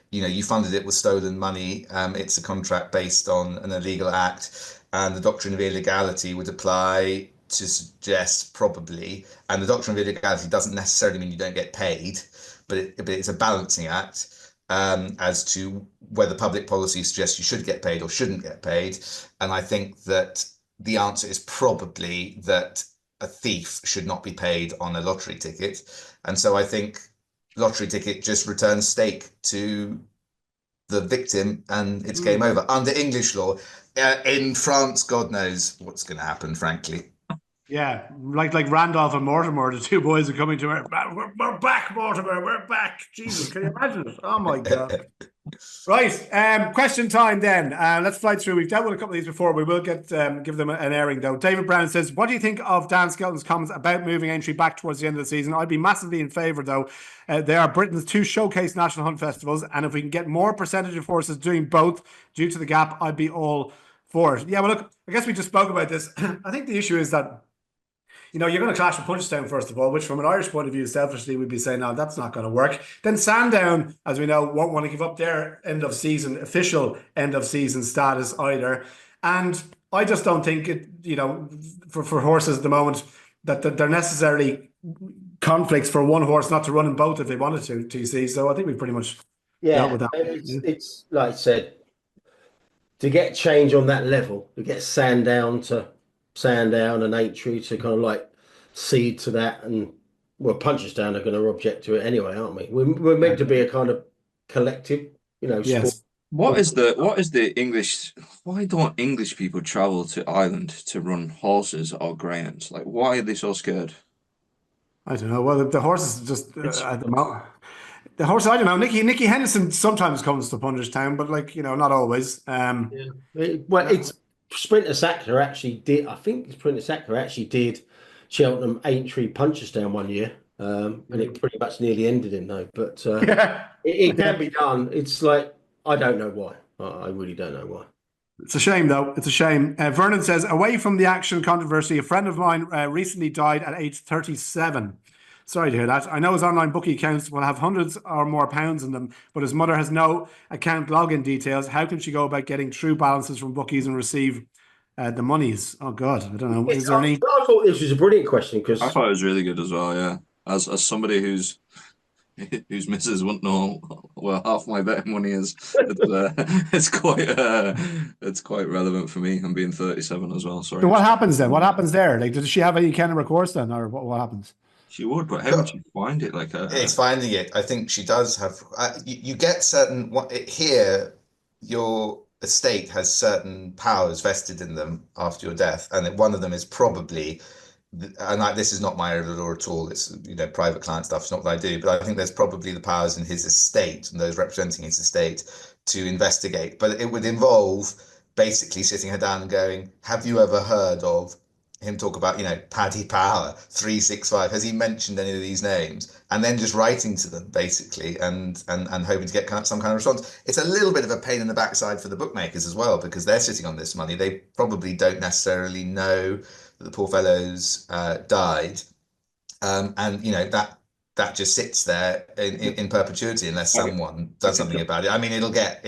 you funded it with stolen money. It's a contract based on an illegal act, and the doctrine of illegality would apply to suggest probably, and the doctrine of illegality doesn't necessarily mean you don't get paid, but it's a balancing act as to whether public policy suggests you should get paid or shouldn't get paid. And I think that the answer is probably that a thief should not be paid on a lottery ticket. And so I think lottery ticket just returns stake to the victim and it's game over. Under English law, in France, God knows what's going to happen, frankly. Yeah, like Randolph and Mortimer, the two boys are coming to her. We're back, Mortimer. We're back. Jesus, can you imagine it? Oh my God. Right. Question time then. Let's fly through. We've dealt with a couple of these before. We will give them an airing though. David Brown says, what do you think of Dan Skelton's comments about moving Aintree back towards the end of the season? I'd be massively in favour though. They are Britain's two showcase national hunt festivals, and if we can get more percentage of horses doing both due to the gap, I'd be all for it. Yeah, well look, I guess we just spoke about this. I think the issue is that you're going to clash with Punchestown, first of all, which from an Irish point of view, selfishly, we'd be saying, no, that's not going to work. Then Sandown, as we know, won't want to give up their official end of season status either. And I just don't think it, for horses at the moment, that they're necessarily conflicts for one horse not to run in both if they wanted to, you see. So I think we've pretty much dealt with that. It's like I said, to get change on that level, to get Sandown and Aintree to kind of like cede to that, and Punchestown are going to object to it anyway, aren't we? We're meant to be a kind of collective, Yes. sport. What is the English? Why don't English people travel to Ireland to run horses or greyhounds? Like, why are they so scared? I don't know. Well, the horses just at the moment. The horse, I don't know. Nicky Henderson sometimes comes to Punchestown, but not always. It's Sprinter Sackler actually did. I think Sprinter Sackler actually did Cheltenham, Aintree, Punchestown one year, and it pretty much nearly ended him though. But it can be done. It's like, I don't know why. I really don't know why. It's a shame, though. It's a shame. Vernon says, away from the action controversy, a friend of mine recently died at age 37. Sorry to hear that. I know his online bookie accounts will have hundreds or more pounds in them, but his mother has no account login details. How can she go about getting true balances from bookies and receive the monies? Oh, God. I don't know. Is there any... I thought this was a brilliant question because I thought it was really good as well. Yeah, as somebody whose missus wouldn't know where half my betting money is, it's quite relevant for me. I'm being 37 as well. Sorry. So what happens then? What happens there? Like, does she have any kind of recourse then, or what happens? She would, but how would she find it? It's finding it. I think she does have. You get certain here. Your estate has certain powers vested in them after your death, and one of them is probably. And this is not my area of law at all. It's private client stuff. It's not what I do, but I think there's probably the powers in his estate and those representing his estate to investigate. But it would involve basically sitting her down and going, "Have you ever heard of?" Him talk about, Paddy Power 365. Has he mentioned any of these names? And then just writing to them basically and hoping to get some kind of response. It's a little bit of a pain in the backside for the bookmakers as well, because they're sitting on this money. They probably don't necessarily know that the poor fellows died. And that just sits there in perpetuity unless someone does something about it. I mean, it'll get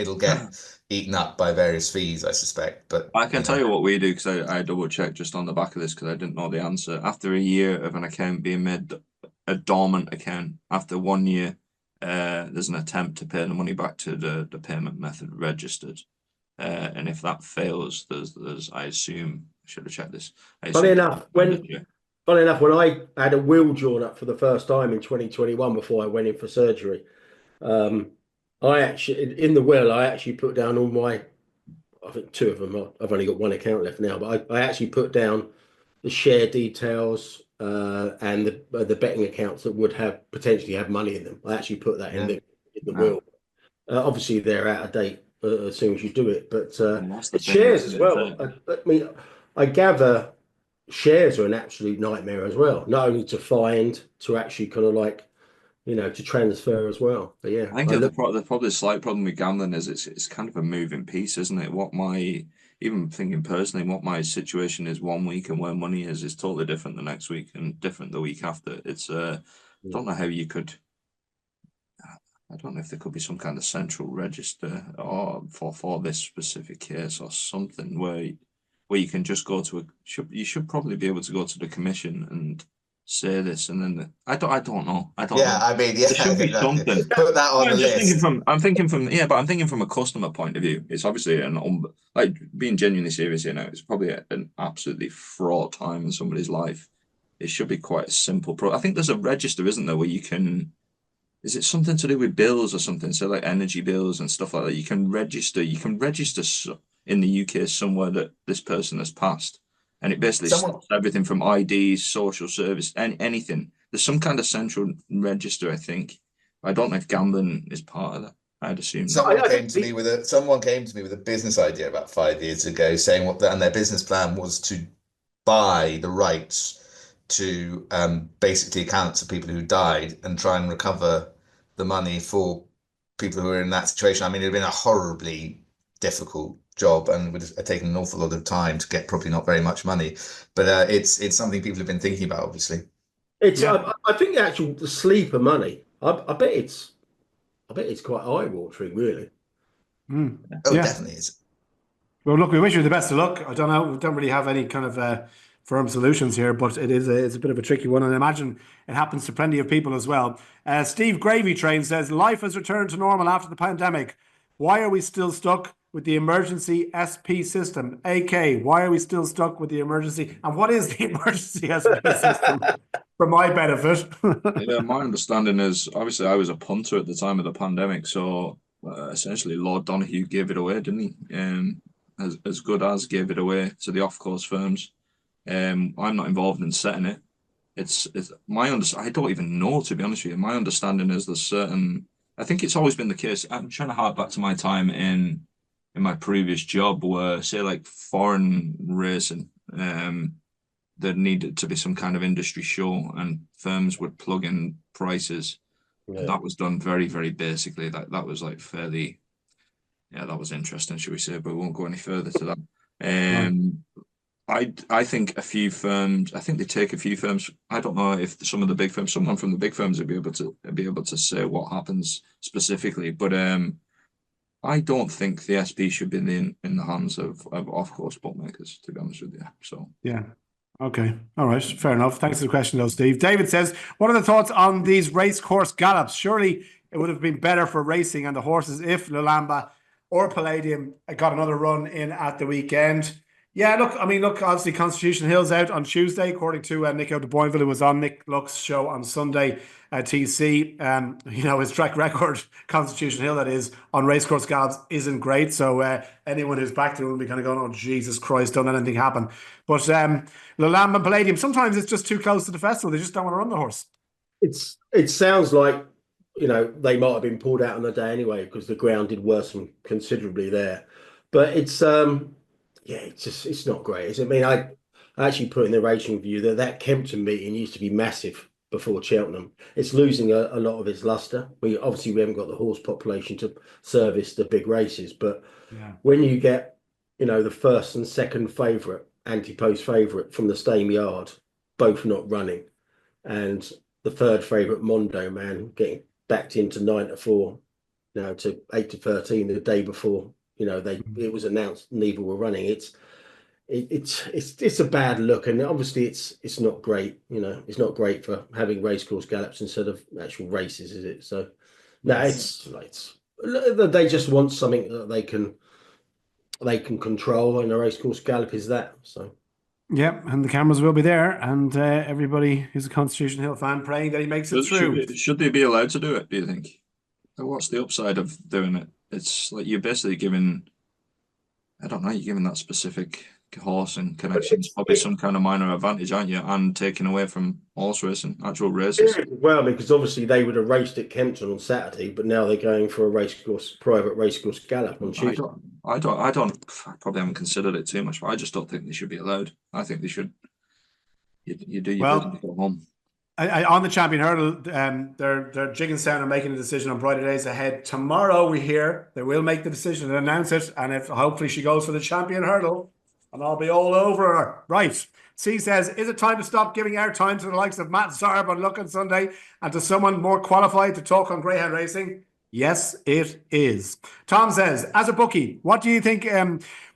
eaten up by various fees, I suspect. But I can tell you what we do, because I double checked just on the back of this because I didn't know the answer. After a year of an account being made a dormant account, after 1 year, there's an attempt to pay the money back to the payment method registered. And if that fails, there's I assume I should have checked this. Funny enough, when I had a will drawn up for the first time in 2021 before I went in for surgery, I actually, in the will, I actually put down all my, I think 2 of them. I've only got 1 account left now, but I actually put down the share details and the betting accounts that would potentially have money in them. I actually put that in the will. Obviously, they're out of date as soon as you do it, but it's shares as well. I mean, I gather shares are an absolute nightmare as well. Not only to find, to actually kind of like, to transfer as well. But yeah, I think the probably slight problem with gambling is it's kind of a moving piece, isn't it? even thinking personally, what my situation is one week and where money is totally different the next week and different the week after. It's I don't know how you could. I don't know if there could be some kind of central register or for this specific case or something where you can just go to you should probably be able to go to the commission and say this, and then I don't know. I don't know. I mean, yeah, There should be something. Put that on the list. I'm thinking from a customer point of view. It's obviously like being genuinely serious here now. It's probably an absolutely fraught time in somebody's life. It should be quite a simple I think there's a register, isn't there, where you can. Is it something to do with bills or something? So like energy bills and stuff like that. You can register in the UK somewhere that this person has passed. And it basically stops everything from IDs, social service, anything. There's some kind of central register, I think. I don't know if gambling is part of that. I'd assume. Someone came to me with a business idea about 5 years ago, saying and their business plan was to buy the rights to basically accounts of people who died and try and recover the money for people who are in that situation. I mean, it'd been a horribly difficult job and would have taken an awful lot of time to get probably not very much money, but it's something people have been thinking about, obviously. I think the sleeper money, I bet it's quite eye-watering, really. Definitely is. Well, look, we wish you the best of luck. I don't know, we don't really have any kind of firm solutions here, but it's a bit of a tricky one, and I imagine it happens to plenty of people as well. Steve Gravy Train says, life has returned to normal after the pandemic. Why are we still stuck with the emergency SP system? AK, why are we still stuck with the emergency? And what is the emergency SP system for my benefit? Yeah, my understanding is, obviously, I was a punter at the time of the pandemic, so essentially Lord Donahue gave it away, didn't he? As good as gave it away to the off-course firms. I'm not involved in setting it. It's I don't even know, to be honest with you. My understanding is there's certain. I think it's always been the case. I'm trying to hark back to my time in my previous job, where say like foreign racing, there needed to be some kind of industry show, and firms would plug in prices. Yeah. And that was done very, very basically. That was like fairly. Yeah, that was interesting, should we say? But we won't go any further to that. I think a few firms. I think they take a few firms. I don't know if someone from the big firms would be able to say what happens specifically. But I don't think the SP should be in the hands of off-course bookmakers, to be honest with you. So yeah. Okay. All right. Fair enough. Thanks for the question, though, Steve. David says, what are the thoughts on these racecourse gallops? Surely it would have been better for racing and the horses if Lolamba or Palladium got another run in at the weekend. Yeah, look, obviously Constitution Hill's out on Tuesday, according to Nico de Boinville, who was on Nick Luck's show on Sunday at TC. His track record, Constitution Hill, that is, on racecourse gallops isn't great. So anyone who's back there will be kind of going, oh, Jesus Christ, don't let anything happen. But Lolamba and Palladium, sometimes it's just too close to the festival. They just don't want to run the horse. It sounds like, they might have been pulled out on the day anyway, because the ground did worsen considerably there. But it's it's not great. I mean, I actually put in the racing review that Kempton meeting used to be massive before Cheltenham. It's losing a lot of its luster. We haven't got the horse population to service the big races, but when you get, the first and second favourite, anti-post favourite from the Stame Yard, both not running, and the third favourite Mondo Man getting backed into 9-4, to 8-13 the day before. It was announced neither were running. It's a bad look, and obviously it's not great. It's not great for having racecourse gallops instead of actual races, is it? So they just want something that they can control, and a racecourse gallop is that. So yeah, and the cameras will be there, and everybody who's a Constitution Hill fan praying that he makes it through. Should they be allowed to do it, do you think? What's the upside of doing it? It's like you're basically giving, I don't know, you're giving that specific horse and connections probably some kind of minor advantage, aren't you? And taking away from horse racing, actual races. Well, because obviously they would have raced at Kempton on Saturday, but now they're going for a private racecourse gallop on Tuesday. I probably haven't considered it too much, but I just don't think they should be allowed. I think they should. You do your business, go home. On the champion hurdle, they're jigging sound and making a decision on brighter days ahead. Tomorrow, we hear they will make the decision and announce it, and if hopefully she goes for the champion hurdle, and I'll be all over her. Right. C says, is it time to stop giving airtime to the likes of Matt Zarb on Look on Sunday and to someone more qualified to talk on greyhound racing? Yes, it is. Tom says, as a bookie, what do you think?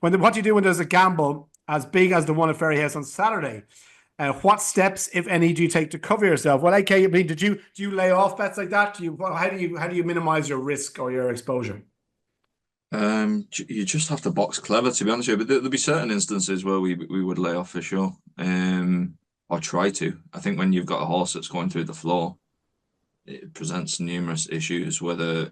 What do you do when there's a gamble as big as the one at Fairyhouse on Saturday? What steps, if any, do you take to cover yourself? Well, AK, I mean, do you lay off bets like that? How do you minimize your risk or your exposure? You just have to box clever, to be honest with you. But there'll be certain instances where we would lay off for sure, or try to. I think when you've got a horse that's going through the floor, it presents numerous issues. Whether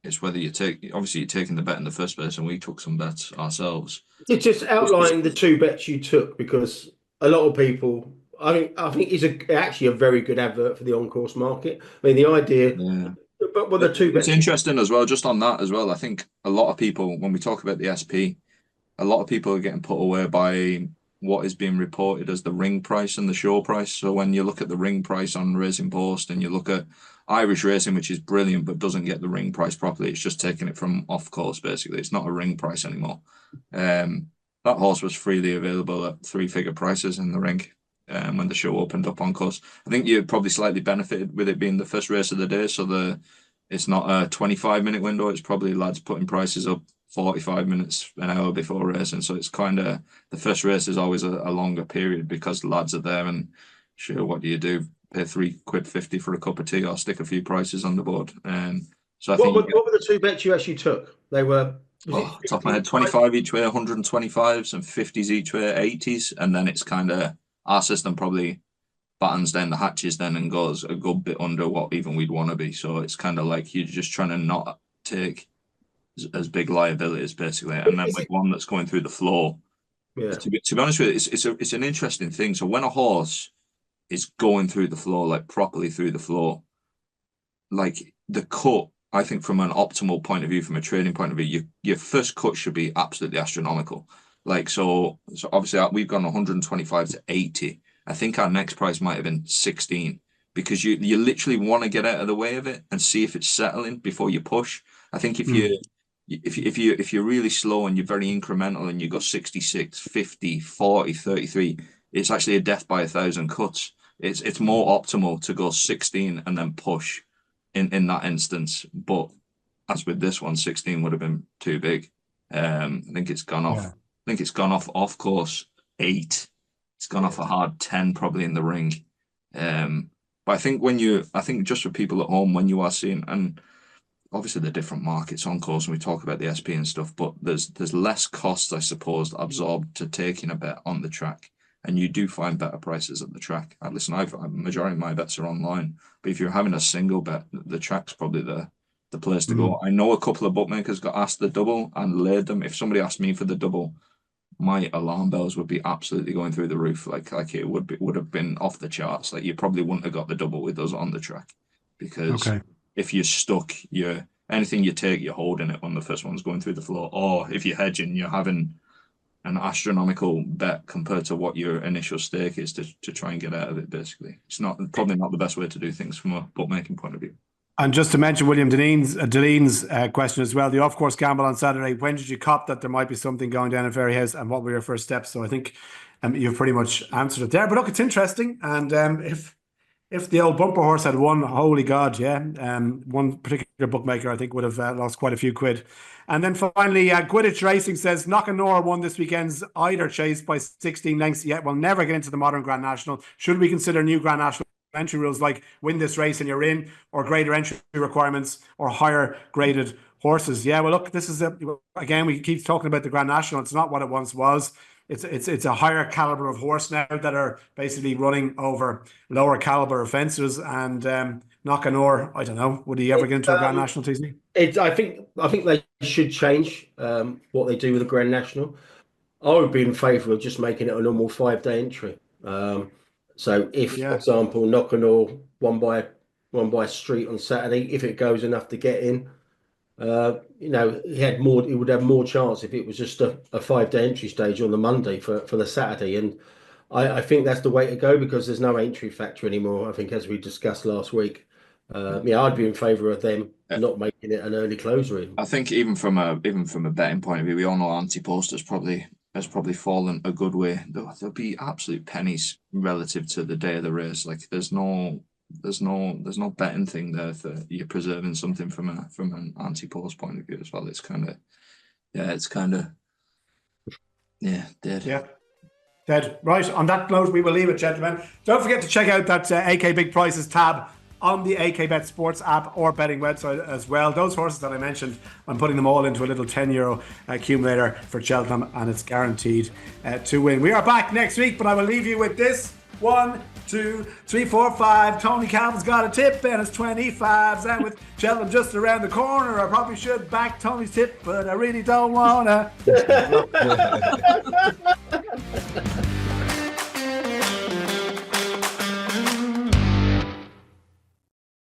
you take, obviously you're taking the bet in the first place, and we took some bets ourselves. It's just outlining the two bets you took, because a lot of people, I think it's actually a very good advert for the on-course market. I mean, the idea, Yeah. but the two bets. It's interesting as well, just on that as well. I think a lot of people, when we talk about the SP, a lot of people are getting put away by what is being reported as the ring price and the show price. So when you look at the ring price on Racing Post and you look at Irish Racing, which is brilliant, but doesn't get the ring price properly, it's just taking it from off course, basically. It's not a ring price anymore. That horse was freely available at three-figure prices in the ring when the show opened up on course. I think you probably slightly benefited with it being the first race of the day, so it's not a 25-minute window. It's probably lads putting prices up 45 minutes, an hour before racing. So it's kind of, the first race is always a longer period because the lads are there, and sure, what do you do? Pay £3.50 for a cup of tea or stick a few prices on the board. So I think what were the two bets you actually took? They were, top of my head, 25 each way, 125s, and 50s each way, 80s, and then it's kind of, our system probably battens down the hatches then and goes a good bit under what even we'd want to be. So it's kind of like you're just trying to not take as big liabilities, basically. And then with one that's going through the floor, to be honest with you, it's an interesting thing. So when a horse is going through the floor, like properly through the floor, like the cut, I think from an optimal point of view, from a trading point of view, your first cut should be absolutely astronomical. Like, so obviously we've gone 125 to 80. I think our next price might have been 16, because you literally want to get out of the way of it and see if it's settling before you push. I think if you're really slow and you're very incremental and you go 66, 50, 40, 33, it's actually a death by 1,000 cuts. It's more optimal to go 16 and then push in that instance. But as with this one, 16 would have been too big. I think it's gone off. Yeah. I think it's gone off course 8. It's gone off a hard 10 probably in the ring. But I think just for people at home, when you are seeing, and obviously the different markets on course, and we talk about the SP and stuff, but there's less cost, I suppose, absorbed to taking a bet on the track. And you do find better prices at the track. Listen, majority of my bets are online, but if you're having a single bet, the track's probably the place to go. I know a couple of bookmakers got asked the double and laid them. If somebody asked me for the double, my alarm bells would be absolutely going through the roof. Like it would have been off the charts. Like you probably wouldn't have got the double with us on the track, because if you're stuck, anything you take, you're holding it when the first one's going through the floor. Or if you're hedging, you're having an astronomical bet compared to what your initial stake is to try and get out of it. Basically, it's probably not the best way to do things from a bookmaking point of view. And just to mention William Delaney's question as well, the off-course gamble on Saturday, when did you cop that there might be something going down in Fairyhouse, and what were your first steps? So I think you've pretty much answered it there. But look, it's interesting. And if the old bumper horse had won, holy God, yeah. One particular bookmaker, I think, would have lost quite a few quid. And then finally, Quidditch Racing says, Knockannor won this weekend's Eider Chase by 16 lengths, yet will never get into the modern Grand National. Should we consider new Grand National entry rules like win this race and you're in, or greater entry requirements, or higher graded horses? Yeah, well, look, this is again, we keep talking about the Grand National. It's not what it once was. It's a higher caliber of horse now that are basically running over lower caliber fences. And Knockannor, I don't know, would he ever get into a Grand National, TC? I think they should change what they do with the Grand National. I would be in favour of just making it a normal 5-day entry. So if, for example, Knockannor won by street on Saturday, if it goes enough to get in, he would have more chance if it was just a 5-day entry stage on the Monday for the Saturday. And I think that's the way to go because there's no Aintree factor anymore. I think, as we discussed last week, I'd be in favour of them not making it an early closer. I think even from a betting point of view, we all know anti-post has probably fallen a good way. There'll be absolute pennies relative to the day of the race. Like there's no betting thing there for you're preserving something from an anti-post point of view as well. It's kind of dead. Yeah. Dead. Right, on that note, we will leave it, gentlemen. Don't forget to check out that AK Big Prices tab on the AK Bet Sports app or betting website as well. Those horses that I mentioned, I'm putting them all into a little €10 accumulator for Cheltenham, and it's guaranteed to win. We are back next week, but I will leave you with this. 1, 2, 3, 4, 5. Tony Calvin's got a tip, and it's 25s. And with Cheltenham just around the corner, I probably should back Tony's tip, but I really don't want to.